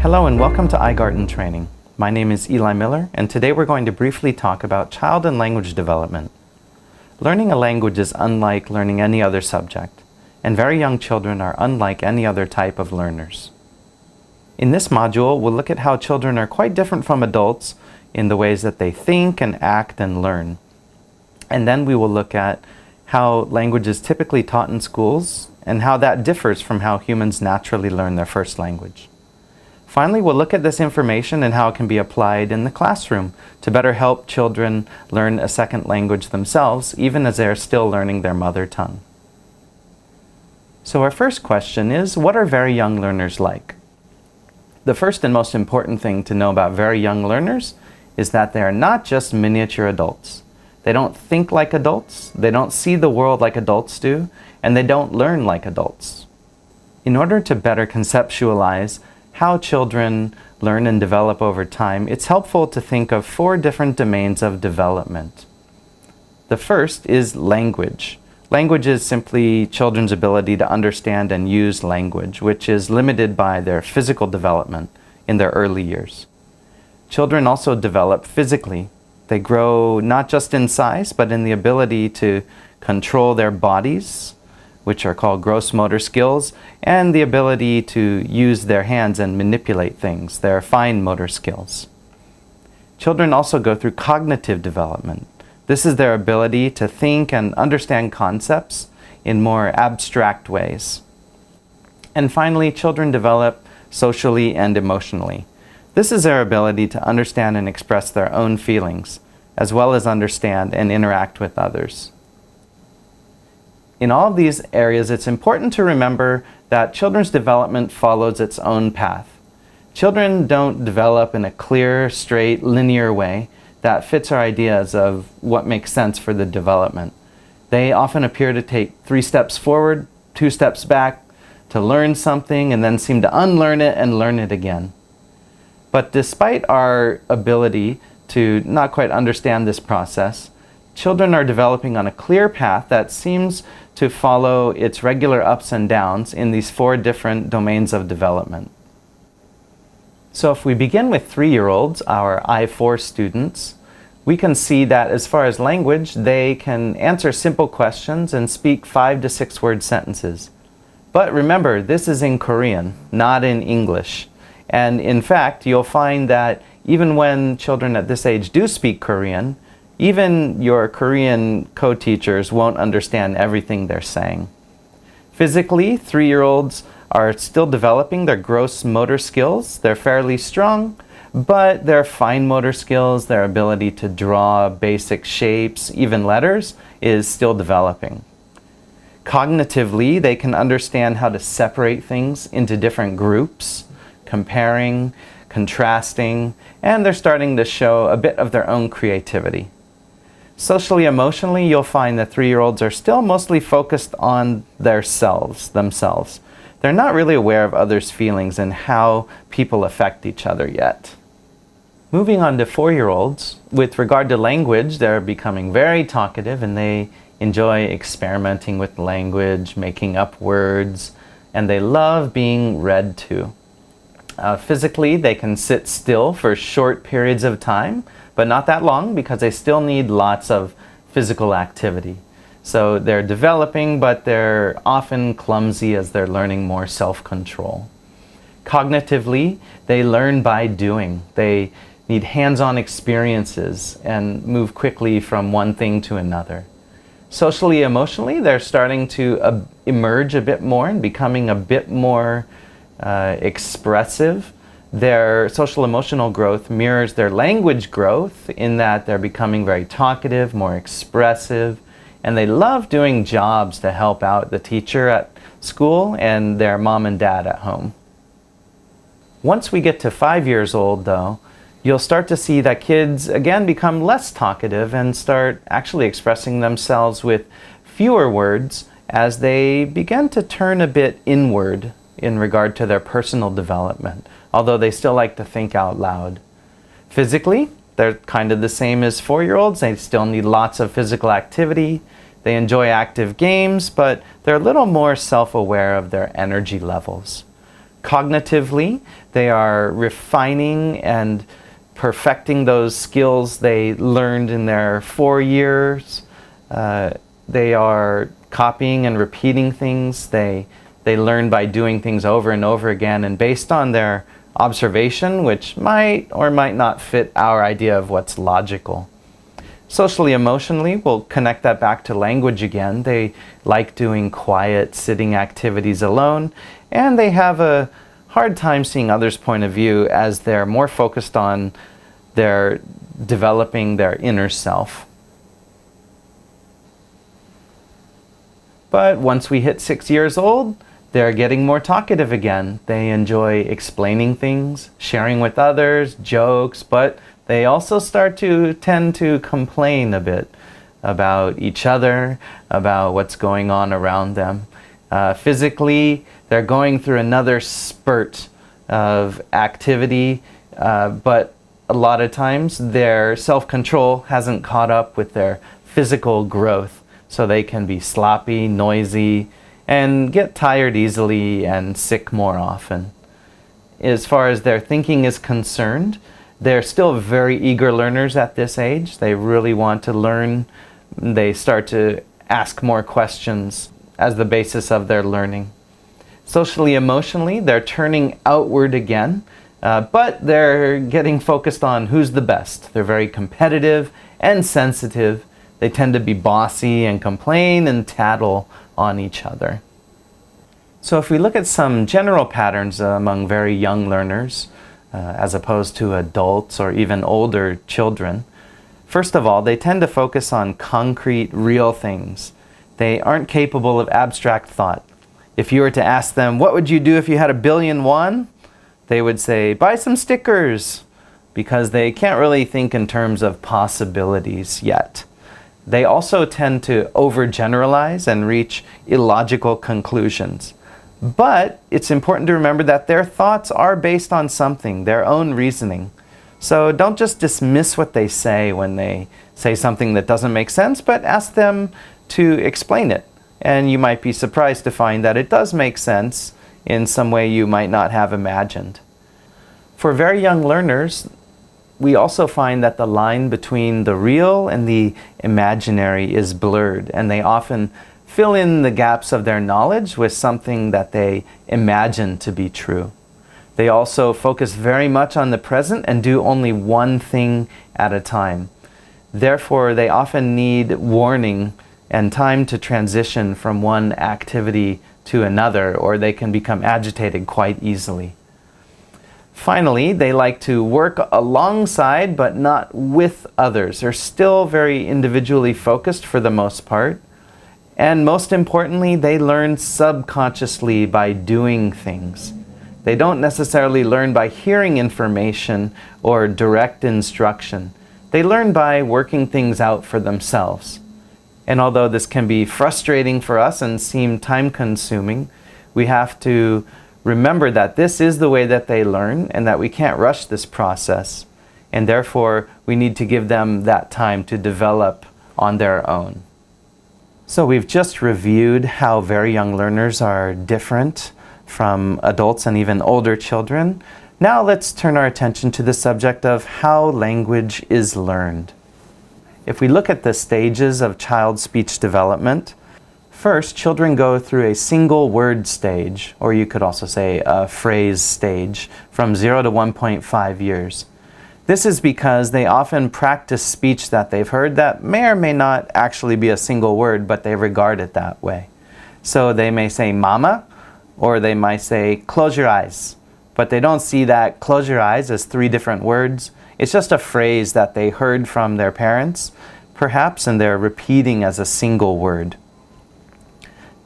Hello and welcome to iGarden Training. My name is Eli Miller, and today we're going to briefly talk about child and language development. Learning a language is unlike learning any other subject, and very young children are unlike any other type of learners. In this module, we'll look at how children are quite different from adults in the ways that they think and act and learn. And then we will look at how language is typically taught in schools and how that differs from how humans naturally learn their first language. Finally, we'll look at this information and how it can be applied in the classroom to better help children learn a second language themselves, even as they are still learning their mother tongue. So our first question is, what are very young learners like? The first and most important thing to know about very young learners is that they are not just miniature adults. They don't think like adults, they don't see the world like adults do, and they don't learn like adults. In order to better conceptualize how children learn and develop over time, it's helpful to think of 4 different domains of development. The first is language. Language is simply children's ability to understand and use language, which is limited by their physical development in their early years. Children also develop physically. They grow not just in size, but in the ability to control their bodies, which are called gross motor skills, and the ability to use their hands and manipulate things, their fine motor skills. Children also go through cognitive development. This is their ability to think and understand concepts in more abstract ways. And finally, children develop socially and emotionally. This is their ability to understand and express their own feelings, as well as understand and interact with others. In all of these areas, it's important to remember that children's development follows its own path. Children don't develop in a clear, straight, linear way that fits our ideas of what makes sense for the development. They often appear to take 3 steps forward, 2 steps back to learn something, and then seem to unlearn it and learn it again. But despite our ability to not quite understand this process, children are developing on a clear path that seems to follow its regular ups and downs in these 4 different domains of development. So if we begin with 3-year-olds, our I4 students, we can see that as far as language, they can answer simple questions and speak 5 to 6 word sentences. But remember, this is in Korean, not in English. And in fact, you'll find that even when children at this age do speak Korean, even your Korean co-teachers won't understand everything they're saying. Physically, 3-year-olds are still developing their gross motor skills. They're fairly strong, but their fine motor skills, their ability to draw basic shapes, even letters, is still developing. Cognitively, they can understand how to separate things into different groups, comparing, contrasting, and they're starting to show a bit of their own creativity. Socially, emotionally, you'll find that 3-year-olds are still mostly focused on themselves. They're not really aware of others' feelings and how people affect each other yet. Moving on to 4-year-olds, with regard to language, they're becoming very talkative and they enjoy experimenting with language, making up words, and they love being read to. Physically, they can sit still for short periods of time, but not that long because they still need lots of physical activity. So they're developing, but they're often clumsy as they're learning more self-control. Cognitively, they learn by doing. They need hands-on experiences and move quickly from one thing to another. Socially, emotionally, they're starting to emerge a bit more and becoming a bit more expressive. Their social emotional growth mirrors their language growth in that they're becoming very talkative, more expressive, and they love doing jobs to help out the teacher at school and their mom and dad at home. Once we get to 5 years old, though, you'll start to see that kids again become less talkative and start actually expressing themselves with fewer words as they begin to turn a bit inward in regard to their personal development, although they still like to think out loud. Physically, they're kind of the same as 4-year-olds. They still need lots of physical activity. They enjoy active games, but they're a little more self-aware of their energy levels. Cognitively, they are refining and perfecting those skills they learned in their 4 years. They are copying and repeating things. They learn by doing things over and over again, and based on their observation, which might or might not fit our idea of what's logical. Socially emotionally, we'll connect that back to language again. They like doing quiet sitting activities alone, and they have a hard time seeing others' point of view as they're more focused on their developing their inner self. But once we hit 6 years old, they're getting more talkative again. They enjoy explaining things, sharing with others, jokes, but they also tend to complain a bit about each other, about what's going on around them. Physically, they're going through another spurt of activity, but a lot of times their self-control hasn't caught up with their physical growth, so they can be sloppy, noisy, and get tired easily and sick more often. As far as their thinking is concerned, they're still very eager learners at this age. They really want to learn. They start to ask more questions as the basis of their learning. Socially, emotionally, they're turning outward again, but they're getting focused on who's the best. They're very competitive and sensitive. They tend to be bossy and complain and tattle on each other. So if we look at some general patterns among very young learners, as opposed to adults or even older children, first of all, they tend to focus on concrete, real things. They aren't capable of abstract thought. If you were to ask them, what would you do if you had 1 billion won? They would say, buy some stickers, because they can't really think in terms of possibilities yet. They also tend to overgeneralize and reach illogical conclusions. But it's important to remember that their thoughts are based on something, their own reasoning. So don't just dismiss what they say when they say something that doesn't make sense, but ask them to explain it. And you might be surprised to find that it does make sense in some way you might not have imagined. For very young learners, we also find that the line between the real and the imaginary is blurred, and they often fill in the gaps of their knowledge with something that they imagine to be true. They also focus very much on the present and do only one thing at a time. Therefore, they often need warning and time to transition from one activity to another, or they can become agitated quite easily. Finally, they like to work alongside but not with others. They're still very individually focused for the most part. And most importantly, they learn subconsciously by doing things. They don't necessarily learn by hearing information or direct instruction. They learn by working things out for themselves. And although this can be frustrating for us and seem time-consuming, we have to remember that this is the way that they learn and that we can't rush this process. And therefore, we need to give them that time to develop on their own. So we've just reviewed how very young learners are different from adults and even older children. Now let's turn our attention to the subject of how language is learned. If we look at the stages of child speech development, first, children go through a single word stage, or you could also say a phrase stage, from 0 to 1.5 years. This is because they often practice speech that they've heard that may or may not actually be a single word, but they regard it that way. So they may say mama, or they might say close your eyes, but they don't see that close your eyes as 3 different words. It's just a phrase that they heard from their parents, perhaps, and they're repeating as a single word.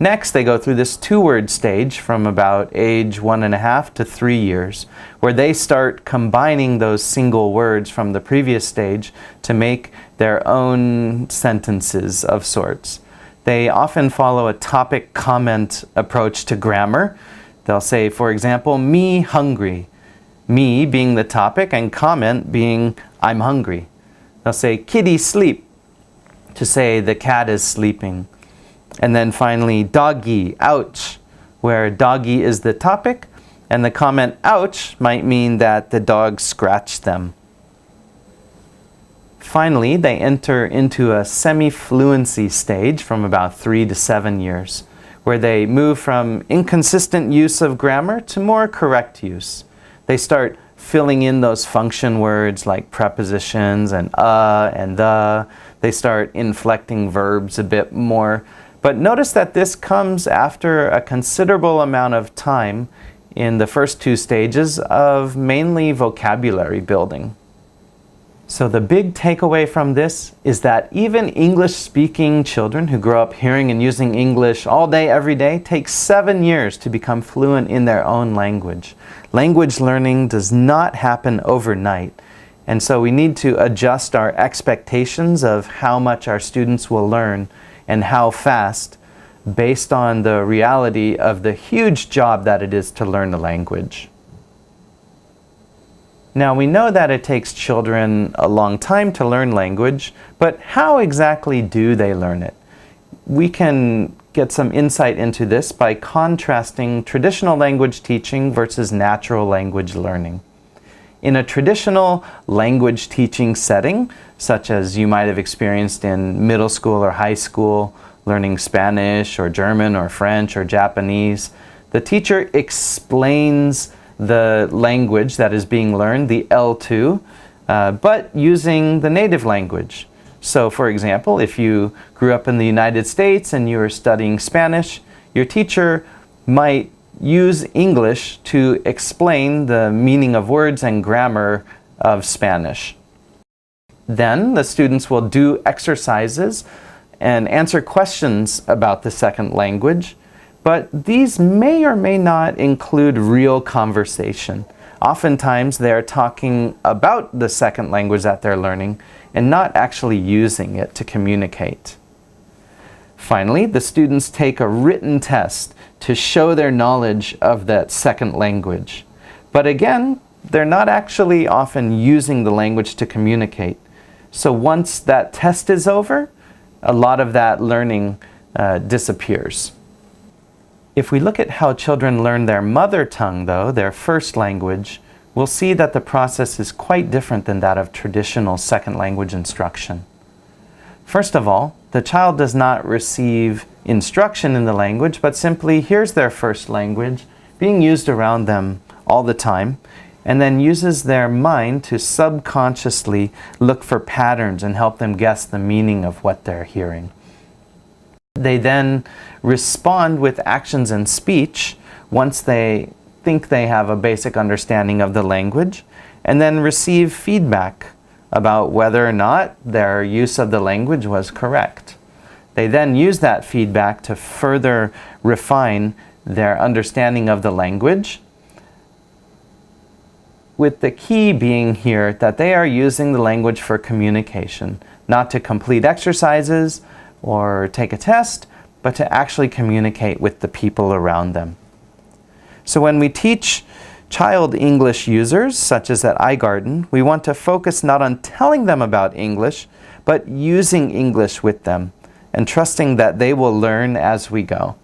Next, they go through this 2-word stage from about age 1.5 to 3 years, where they start combining those single words from the previous stage to make their own sentences of sorts. They often follow a topic-comment approach to grammar. They'll say, for example, me hungry. Me being the topic and comment being I'm hungry. They'll say kitty sleep to say the cat is sleeping. And then finally doggy, ouch, where doggy is the topic And the comment ouch might mean that the dog scratched them. Finally, they enter into a semi-fluency stage from about 3 to 7 years, where they move from inconsistent use of grammar to more correct use. They start filling in those function words like prepositions and the. They start inflecting verbs a bit more. But notice that this comes after a considerable amount of time in the first 2 stages of mainly vocabulary building. So the big takeaway from this is that even English-speaking children who grow up hearing and using English all day, every day, take 7 years to become fluent in their own language. Language learning does not happen overnight, and so we need to adjust our expectations of how much our students will learn and how fast based on the reality of the huge job that it is to learn a language. Now, we know that it takes children a long time to learn language, but how exactly do they learn it? We can get some insight into this by contrasting traditional language teaching versus natural language learning. In a traditional language teaching setting, such as you might have experienced in middle school or high school, learning Spanish or German or French or Japanese, the teacher explains the language that is being learned, the L2, but using the native language. So for example, if you grew up in the United States and you were studying Spanish, your teacher might use English to explain the meaning of words and grammar of Spanish. Then the students will do exercises and answer questions about the second language, but these may or may not include real conversation. Oftentimes they're talking about the second language that they're learning and not actually using it to communicate. Finally, the students take a written test to show their knowledge of that second language. But again, they're not actually often using the language to communicate. So once that test is over, a lot of that learning disappears. If we look at how children learn their mother tongue, though, their first language, we'll see that the process is quite different than that of traditional second language instruction. First of all, the child does not receive instruction in the language, but simply hears their first language being used around them all the time, and then uses their mind to subconsciously look for patterns and help them guess the meaning of what they're hearing. They then respond with actions and speech once they think they have a basic understanding of the language, and then receive feedback about whether or not their use of the language was correct. They then use that feedback to further refine their understanding of the language, with the key being here that they are using the language for communication, not to complete exercises or take a test, but to actually communicate with the people around them. So when we teach child English users, such as at iGarden, we want to focus not on telling them about English, but using English with them and trusting that they will learn as we go.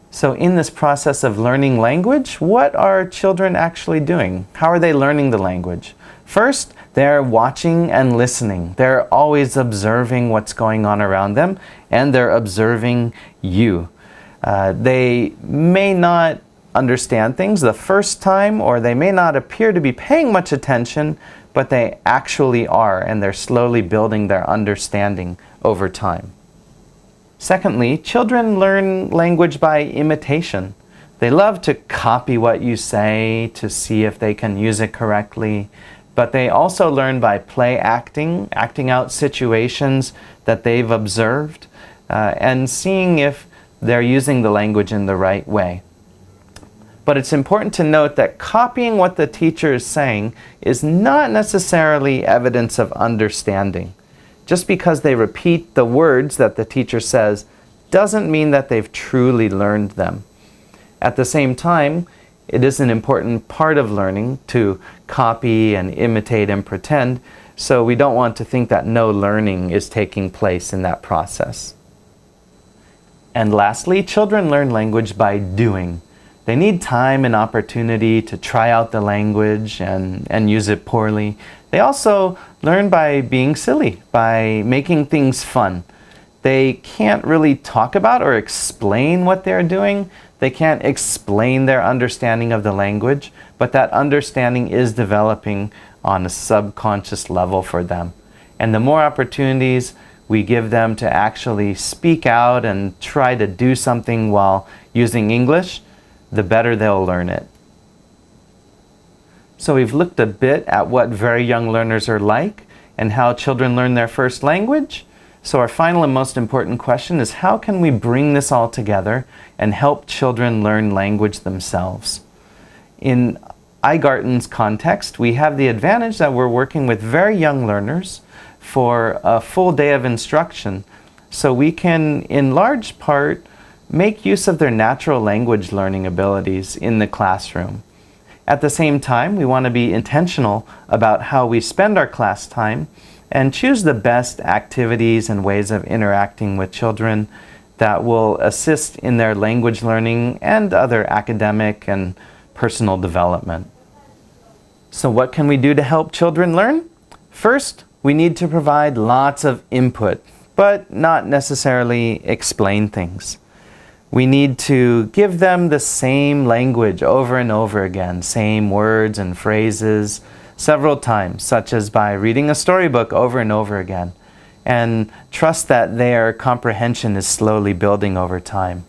So in this process of learning language, what are children actually doing? How are they learning the language? First, they're watching and listening. They're always observing what's going on around them, and they're observing you. They may not understand things the first time, or they may not appear to be paying much attention, but they actually are, and they're slowly building their understanding over time. Secondly, children learn language by imitation. They love to copy what you say to see if they can use it correctly, but they also learn by play acting, acting out situations that they've observed, and seeing if they're using the language in the right way. But it's important to note that copying what the teacher is saying is not necessarily evidence of understanding. Just because they repeat the words that the teacher says doesn't mean that they've truly learned them. At the same time, it is an important part of learning to copy and imitate and pretend, so we don't want to think that no learning is taking place in that process. And lastly, children learn language by doing. They need time and opportunity to try out the language and use it poorly. They also learn by being silly, by making things fun. They can't really talk about or explain what they're doing. They can't explain their understanding of the language, but that understanding is developing on a subconscious level for them. And the more opportunities we give them to actually speak out and try to do something while using English, the better they'll learn it. So we've looked a bit at what very young learners are like and how children learn their first language. So our final and most important question is, how can we bring this all together and help children learn language themselves? In iGarten's context, we have the advantage that we're working with very young learners for a full day of instruction. So we can, in large part, make use of their natural language learning abilities in the classroom. At the same time, we want to be intentional about how we spend our class time and choose the best activities and ways of interacting with children that will assist in their language learning and other academic and personal development. So what can we do to help children learn? First, we need to provide lots of input, but not necessarily explain things. We need to give them the same language over and over again, same words and phrases several times, such as by reading a storybook over and over again, and trust that their comprehension is slowly building over time.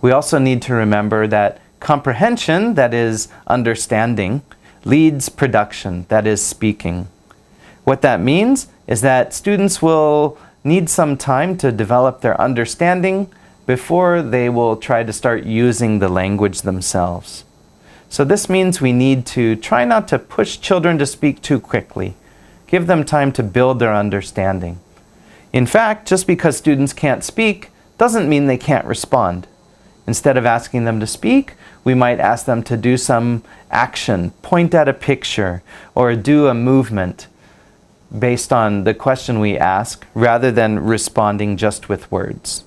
We also need to remember that comprehension, that is understanding, leads production, that is speaking. What that means is that students will need some time to develop their understanding before they will try to start using the language themselves. So this means we need to try not to push children to speak too quickly. Give them time to build their understanding. In fact, just because students can't speak doesn't mean they can't respond. Instead of asking them to speak, we might ask them to do some action, point at a picture, or do a movement based on the question we ask, rather than responding just with words.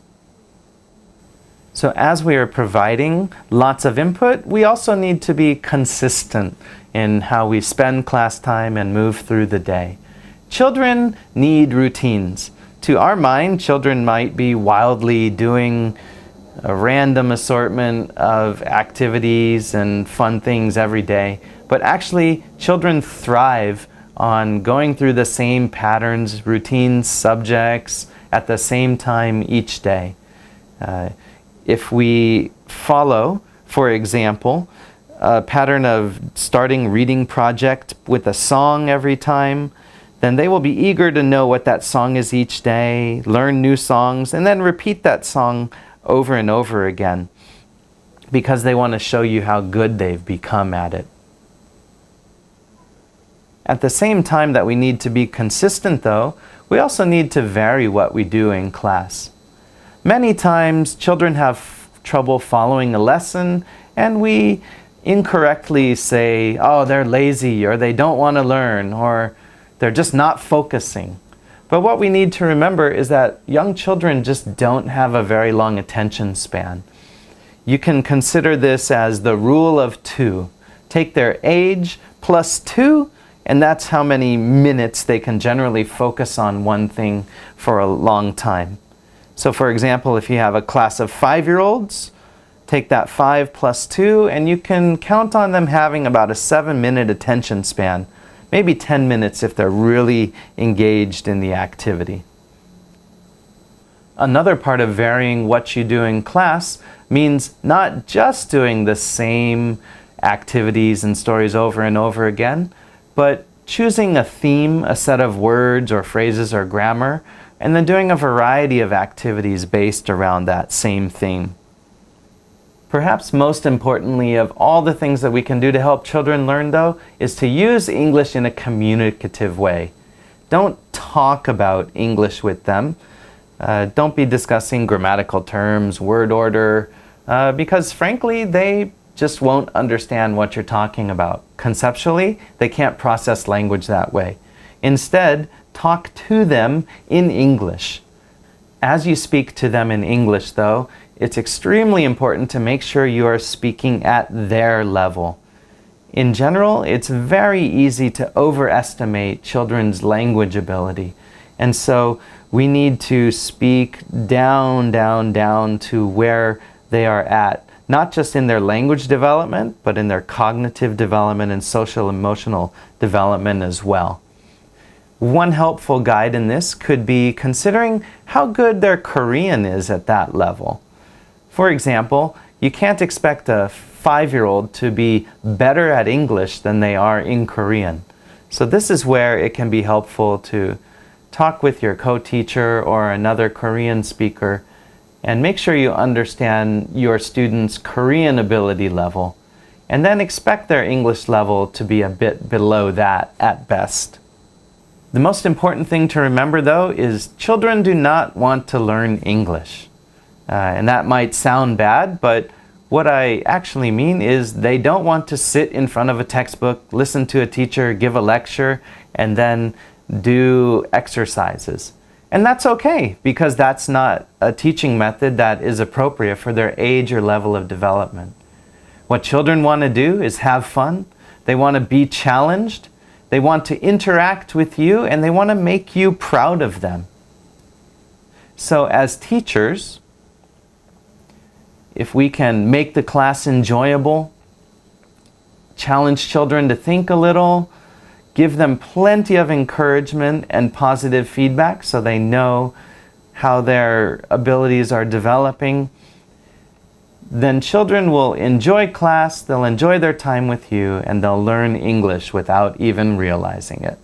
So as we are providing lots of input, we also need to be consistent in how we spend class time and move through the day. Children need routines. To our mind, children might be wildly doing a random assortment of activities and fun things every day, but actually children thrive on going through the same patterns, routines, subjects at the same time each day. If we follow, for example, a pattern of starting reading project with a song every time, then they will be eager to know what that song is each day, learn new songs, and then repeat that song over and over again because they want to show you how good they've become at it. At the same time that we need to be consistent, though, we also need to vary what we do in class. Many times children have trouble following a lesson and we incorrectly say, oh, they're lazy, or they don't want to learn, or they're just not focusing. But what we need to remember is that young children just don't have a very long attention span. You can consider this as the rule of 2. Take their age plus 2, and that's how many minutes they can generally focus on one thing for a long time. So for example, if you have a class of 5-year-olds, take that 5 plus 2, and you can count on them having about a 7-minute attention span, maybe 10 minutes if they're really engaged in the activity. Another part of varying what you do in class means not just doing the same activities and stories over and over again, but choosing a theme, a set of words or phrases or grammar, and then doing a variety of activities based around that same theme. Perhaps most importantly of all the things that we can do to help children learn, though, is to use English in a communicative way. Don't talk about English with them. Don't be discussing grammatical terms, word order, because frankly, they just won't understand what you're talking about. Conceptually, they can't process language that way. Instead, talk to them in English. As you speak to them in English, though, it's extremely important to make sure you are speaking at their level. In general, it's very easy to overestimate children's language ability. And so we need to speak down to where they are at, not just in their language development, but in their cognitive development and social emotional development as well. One helpful guide in this could be considering how good their Korean is at that level. For example, you can't expect a 5-year-old to be better at English than they are in Korean. So this is where it can be helpful to talk with your co-teacher or another Korean speaker and make sure you understand your student's Korean ability level, and then expect their English level to be a bit below that at best. The most important thing to remember, though, is children do not want to learn English. And that might sound bad, but what I actually mean is they don't want to sit in front of a textbook, listen to a teacher give a lecture, and then do exercises. And that's okay, because that's not a teaching method that is appropriate for their age or level of development. What children want to do is have fun. They want to be challenged. They want to interact with you, and they want to make you proud of them. So as teachers, if we can make the class enjoyable, challenge children to think a little, give them plenty of encouragement and positive feedback so they know how their abilities are developing, then children will enjoy class, they'll enjoy their time with you, and they'll learn English without even realizing it.